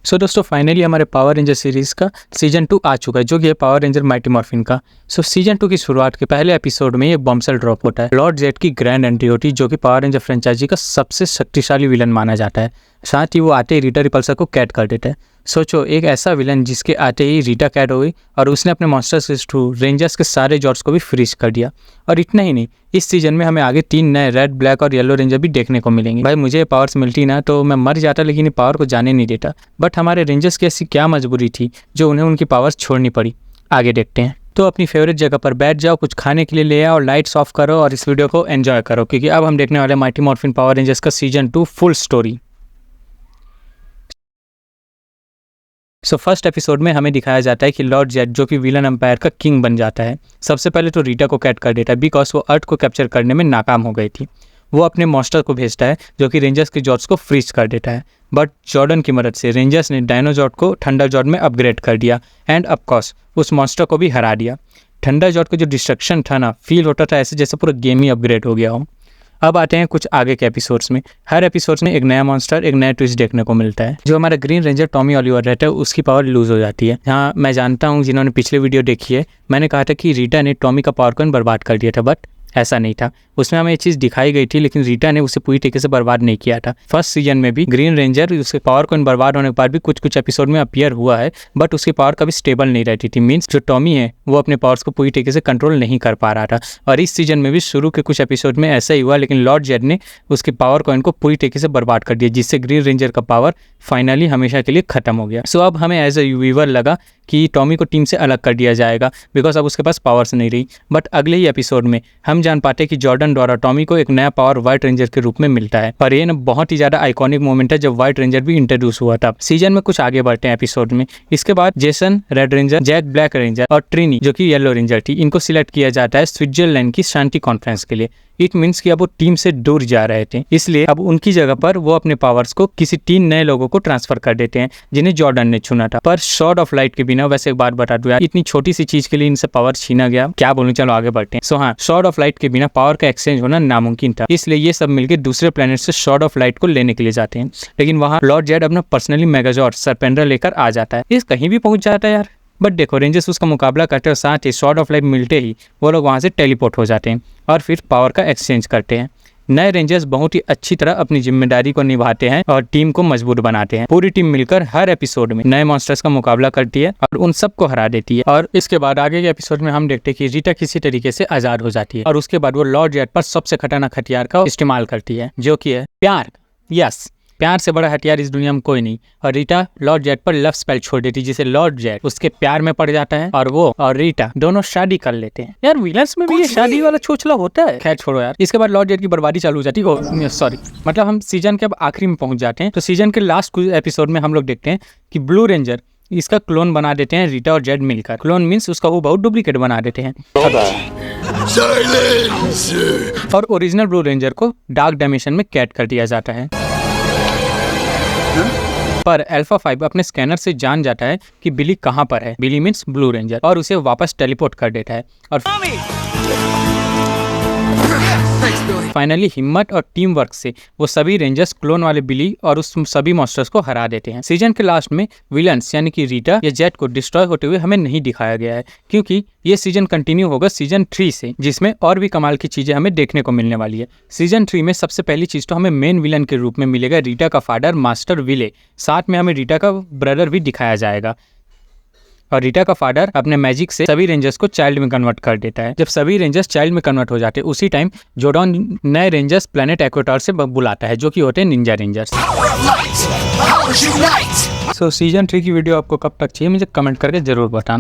सो दोस्तों फाइनली हमारे power ranger series का सीजन 2 आ चुका है, जो कि है पावर रेंजर माइटी मॉर्फिन का। सीजन 2 की शुरुआत के पहले एपिसोड में ये बॉम्बशेल ड्रॉप होता है। लॉर्ड जेड की ग्रैंड एंट्री होती है, जो कि पावर रेंजर फ्रेंचाइजी का सबसे शक्तिशाली विलन माना जाता है। साथ ही वो आते ही रीटा रिपल्सर को कैट कर देता है। सोचो, एक ऐसा विलन जिसके आते ही रीटा कैट हो गई और उसने अपने मॉन्स्टर्स के थ्रू रेंजर्स के सारे जॉर्ड्स को भी फ्रीज कर दिया। और इतना ही नहीं, इस सीजन में हमें आगे 3 नए रेड, ब्लैक और येलो रेंजर भी देखने को मिलेंगे। भाई मुझे पावर्स मिलती ना तो मैं मर जाता, लेकिन ये पावर को जाने नहीं देता। बट हमारे रेंजर्स की ऐसी क्या मजबूरी थी जो उन्हें उनकी पावर्स छोड़नी पड़ी। आगे देखते हैं। तो अपनी फेवरेट जगह पर बैठ जाओ, कुछ खाने के लिए ले आओ, लाइट्स ऑफ करो और इस वीडियो को एंजॉय करो, क्योंकि अब हम देखने वाले माइटी मॉर्फिन पावर रेंजर्स का season 2 full story. First episode में हमें दिखाया जाता है कि लॉर्ड जेड, जो कि विलन एम्पायर का किंग बन जाता है। सबसे पहले तो रीटा को कैट कर देता है, बिकॉज वो अर्थ को कैप्चर करने में नाकाम हो गई थी। वो अपने मॉन्स्टर को भेजता है, जो कि रेंजर्स के जॉर्ड्स को फ्रीज कर देता है। बट जॉर्डन की मदद से रेंजर्स ने डायनो जॉर्ड को थंडर जॉर्ड में अपग्रेड कर दिया एंड ऑफकोर्स उस मॉन्स्टर को भी हरा दिया। थंडर जॉर्ड का जो डिस्ट्रक्शन था ना, फील होता था ऐसे जैसे पूरा गेम ही अपग्रेड हो गया हो। अब आते हैं कुछ आगे के एपिसोड्स में। हर एपिसोड्स में एक नया मॉन्स्टर, एक नया ट्विस्ट देखने को मिलता है। जो हमारा ग्रीन रेंजर टॉमी ऑलिवर रहता है, उसकी पावर लूज हो जाती है। हाँ, मैं जानता हूँ जिन्होंने पिछले वीडियो देखी है, मैंने कहा था कि रीटा ने टॉमी का पावर कॉइन बर्बाद कर दिया था, बट ऐसा नहीं था। उसमें हमें ये चीज़ दिखाई गई थी, लेकिन रीटा ने उसे पूरी तरीके से बर्बाद नहीं किया था। फर्स्ट सीजन में भी ग्रीन रेंजर उसके पावर कॉइन बर्बाद होने के बाद भी कुछ एपिसोड में अपीयर हुआ है, बट उसकी पावर कभी स्टेबल नहीं रहती थी। मीन्स जो टॉमी है वो अपने पावर्स को पूरी तरीके से कंट्रोल नहीं कर पा रहा था। और इस सीजन में भी शुरू के कुछ एपिसोड में ऐसा ही हुआ, लेकिन लॉर्ड जेड ने उसके पावर कॉइन को पूरी तरीके से बर्बाद कर दिया, जिससे ग्रीन रेंजर का पावर फाइनली हमेशा के लिए खत्म हो गया। अब हमें एज ए व्यूअर लगा कि टॉमी को टीम से अलग कर दिया जाएगा, बिकॉज अब उसके पास पावर्स नहीं रही। बट अगले ही एपिसोड में हम जान पाते कि जॉर्डन द्वारा टॉमी को एक नया पावर व्हाइट रेंजर के रूप में मिलता है। और ये ना बहुत ही ज्यादा आइकॉनिक मोमेंट है जब व्हाइट रेंजर भी इंट्रोड्यूस हुआ था। सीजन में कुछ आगे बढ़ते हैं एपिसोड में। इसके बाद Jason red ranger, Jack black ranger और ट्रिनी जो कि येलो रेंजर थी, इनको सिलेक्ट किया जाता है स्विट्जरलैंड की शांति कॉन्फ्रेंस के लिए। इट मीन्स कि अब वो टीम से दूर जा रहे थे, इसलिए अब उनकी जगह पर वो अपने पावर्स को किसी 3 नए लोगों को ट्रांसफर कर देते हैं, जिन्हें जॉर्डन ने चुना था। पर शॉर्ड ऑफ लाइट के बिना, वैसे एक बात बता दूं यार, इतनी छोटी सी चीज के लिए इनसे पावर छीना गया, क्या बोलूं। चलो आगे बढ़ते हैं। हाँ, शॉर्ड ऑफ लाइट के बिना पावर का एक्सचेंज होना नामुमकिन था, इसलिए ये सब मिलकर दूसरे प्लेनेट से शॉर्ड ऑफ लाइट को लेने के लिए जाते हैं। लेकिन वहाँ लॉर्ड जेड अपना पर्सनली मेगाजॉर्ड सरपेंडर लेकर आ जाता है। इस कहीं भी पहुंच जाता है यार। बट देखो, रेंजर्स उसका मुकाबला करते हैं और साथ ही शॉर्ड ऑफ लाइट मिलते ही वो लोग वहाँ से टेलीपोर्ट हो जाते हैं और फिर पावर का एक्सचेंज करते हैं। नए रेंजर्स बहुत ही अच्छी तरह अपनी जिम्मेदारी को निभाते हैं और टीम को मजबूत बनाते हैं। पूरी टीम मिलकर हर एपिसोड में नए मॉन्स्टर्स का मुकाबला करती है और उन सबको हरा देती है। और इसके बाद आगे के एपिसोड में हम देखते हैं कि रीटा किसी तरीके से आजाद हो जाती है और उसके बाद वो लॉर्ड जेड पर सबसे खतरनाक हथियार का इस्तेमाल करती है, जो कि है प्यार। यस, प्यार से बड़ा हथियार इस दुनिया में कोई नहीं। और रीटा लॉर्ड जेड पर लव स्पेल छोड़ देती है, जिसे लॉर्ड जेड उसके प्यार में पड़ जाता है और वो और रीटा दोनों शादी कर लेते हैं। यार विलन्स में भी ये शादी वाला छोचला होता है। खैर छोड़ो यार। इसके बाद लॉर्ड जेड की बर्बादी चालू हो जाती है। सॉरी, मतलब हम सीजन के अब आखिरी में पहुंच जाते हैं। तो सीजन के लास्ट कुछ एपिसोड में हम लोग देखते हैं कि ब्लू रेंजर इसका क्लोन बना देते हैं रीटा और जेड मिलकर। क्लोन मीन्स उसका वो बहुत डुप्लीकेट बना देते हैं। और ओरिजिनल ब्लू रेंजर को डार्क डायमेंशन में कैट कर दिया जाता है। पर अल्फा 5 अपने स्कैनर से जान जाता है कि बिली कहां पर है। बिली मीन्स ब्लू रेंजर, और उसे वापस टेलीपोर्ट कर देता है। और फाइनली हिम्मत और टीम वर्क से वो सभी रेंजर्स क्लोन वाले बिली और उस सभी मॉन्स्टर्स को हरा देते हैं। सीजन के लास्ट में विलन्स यानी कि रीटा या जेड को डिस्ट्रॉय होते हुए हमें नहीं दिखाया गया है, क्योंकि ये सीजन कंटिन्यू होगा सीजन 3 से, जिसमें और भी कमाल की चीजें हमें देखने को मिलने वाली है। सीजन 3 में सबसे पहली चीज तो हमें मेन विलन के रूप में मिलेगा रीटा का फादर मास्टर विले। साथ में हमें रीटा का ब्रदर भी दिखाया जाएगा। और रीटा का फादर अपने मैजिक से सभी रेंजर्स को चाइल्ड में कन्वर्ट कर देता है। जब सभी रेंजर्स चाइल्ड में कन्वर्ट हो जाते हैं, उसी टाइम जॉर्डन नए रेंजर्स प्लेनेट एक्वेटर से बुलाता है, जो कि होते हैं निंजा रेंजर्स। सीजन 3 की वीडियो आपको कब तक चाहिए मुझे कमेंट करके जरूर बताना।